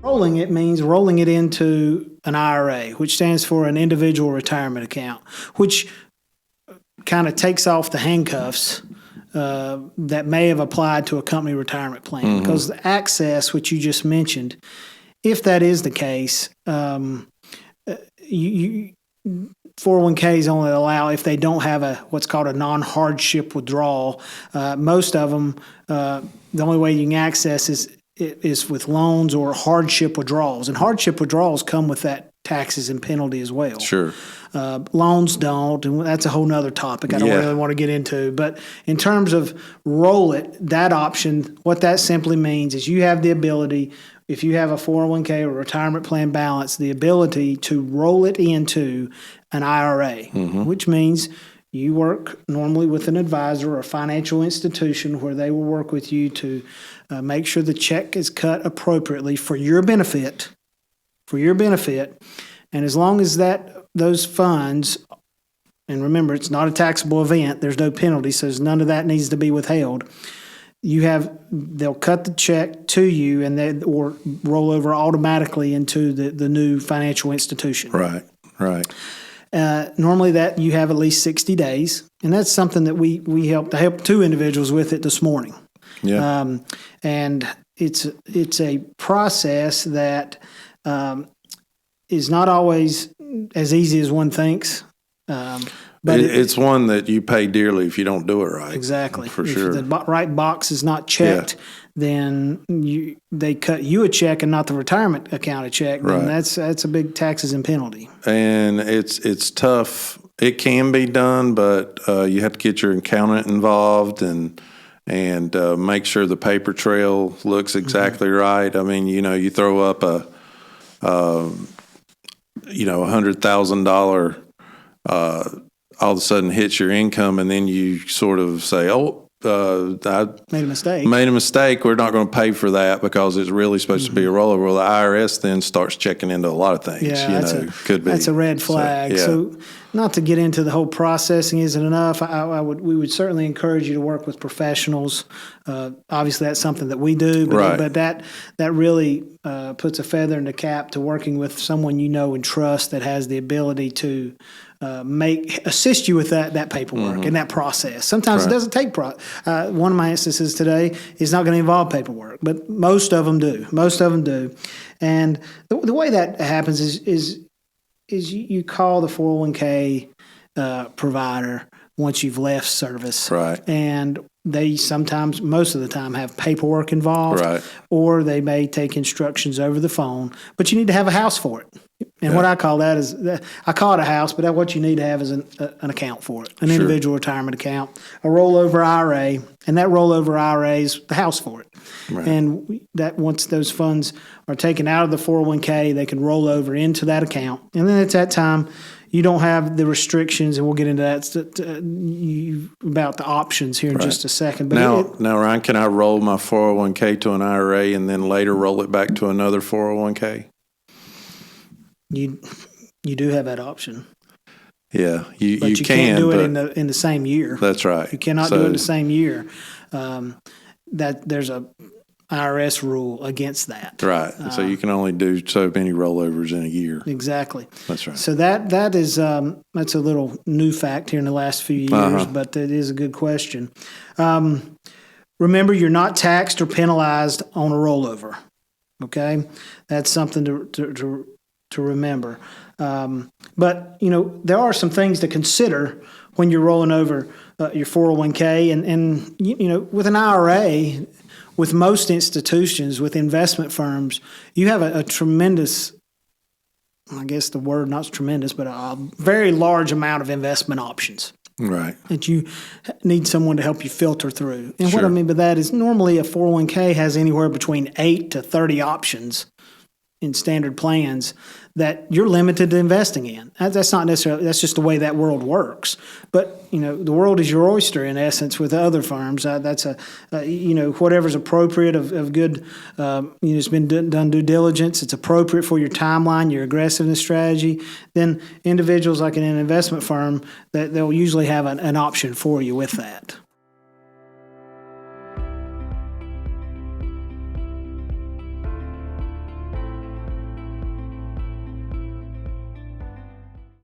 Rolling it means rolling it into an IRA, which stands for an individual retirement account, which kind of takes off the handcuffs that may have applied to a company retirement plan. Mm-hmm. Because the access, which you just mentioned, if that is the case, 401ks only allow if they don't have what's called a non-hardship withdrawal. Most of them, the only way you can access is with loans or hardship withdrawals. And hardship withdrawals come with that taxes and penalty as well. Sure. Loans don't, and that's a whole nother topic I don't really want to get into. But in terms of roll it, that option, what that simply means is you have the ability, if you have a 401k or retirement plan balance, the ability to roll it into an IRA, mm-hmm. which means you work normally with an advisor or a financial institution where they will work with you to make sure the check is cut appropriately for your benefit. And as long as those funds, and remember, it's not a taxable event, there's no penalty, so none of that needs to be withheld. They'll cut the check to you or roll over automatically into the new financial institution. Right. Normally that you have at least 60 days, and that's something that we helped 2 individuals with it this morning. Yeah. And it's a process that is not always as easy as one thinks. But it's one that you pay dearly if you don't do it right. Exactly. For sure. If the right box is not checked, then they cut you a check and not the retirement account a check. Then that's a big taxes and penalty. And it's tough. It can be done, but you have to get your accountant involved and make sure the paper trail looks exactly mm-hmm. right. I mean, you throw up a $100,000 all of a sudden hits your income, and then you sort of say, I made a mistake. We're not going to pay for that because it's really supposed mm-hmm. to be a rollover. Well, the IRS then starts checking into a lot of things. Yeah, could be. That's a red flag. So not to get into the whole processing isn't enough. We would certainly encourage you to work with professionals. Obviously, that's something that we do, but that really puts a feather in the cap to working with someone you know and trust that has the ability to assist you with that paperwork mm-hmm. and that process. Sometimes it doesn't take one of my instances today is not going to involve paperwork, but most of them do. And the way that happens is you call the 401k provider once you've left service. Right. And they sometimes, most of the time, have paperwork involved. Right. Or they may take instructions over the phone, but you need to have a house for it. And what I call that is, I call it a house, but what you need to have is an account for it, an individual retirement account, a rollover IRA, and that rollover IRA is the house for it. Right. And that once those funds are taken out of the 401k, they can roll over into that account. And then at that time, you don't have the restrictions, and we'll get into that about the options here in just a second. But now, Ryan, can I roll my 401k to an IRA and then later roll it back to another 401k? You do have that option. Yeah, you can't do it in the same year. That's right. You cannot do it in the same year. That there's a IRS rule against that. Right. So you can only do so many rollovers in a year. Exactly. That's right. So that is that's a little new fact here in the last few years, but it is a good question. Remember, you're not taxed or penalized on a rollover. Okay, that's something to remember. But there are some things to consider when you're rolling over your 401k, and with an IRA. With most institutions, with investment firms, you have a tremendous, I guess the word not tremendous, but a very large amount of investment options. Right. That you need someone to help you filter through. And what I mean by that is normally a 401k has anywhere between 8 to 30 options in standard plans that you're limited to investing in. That's not necessarily, that's just the way that world works. But, the world is your oyster in essence with other firms. That's whatever's appropriate of good, it's been done due diligence. It's appropriate for your timeline, your aggressiveness strategy. Then individuals like in an investment firm, that they'll usually have an option for you with that.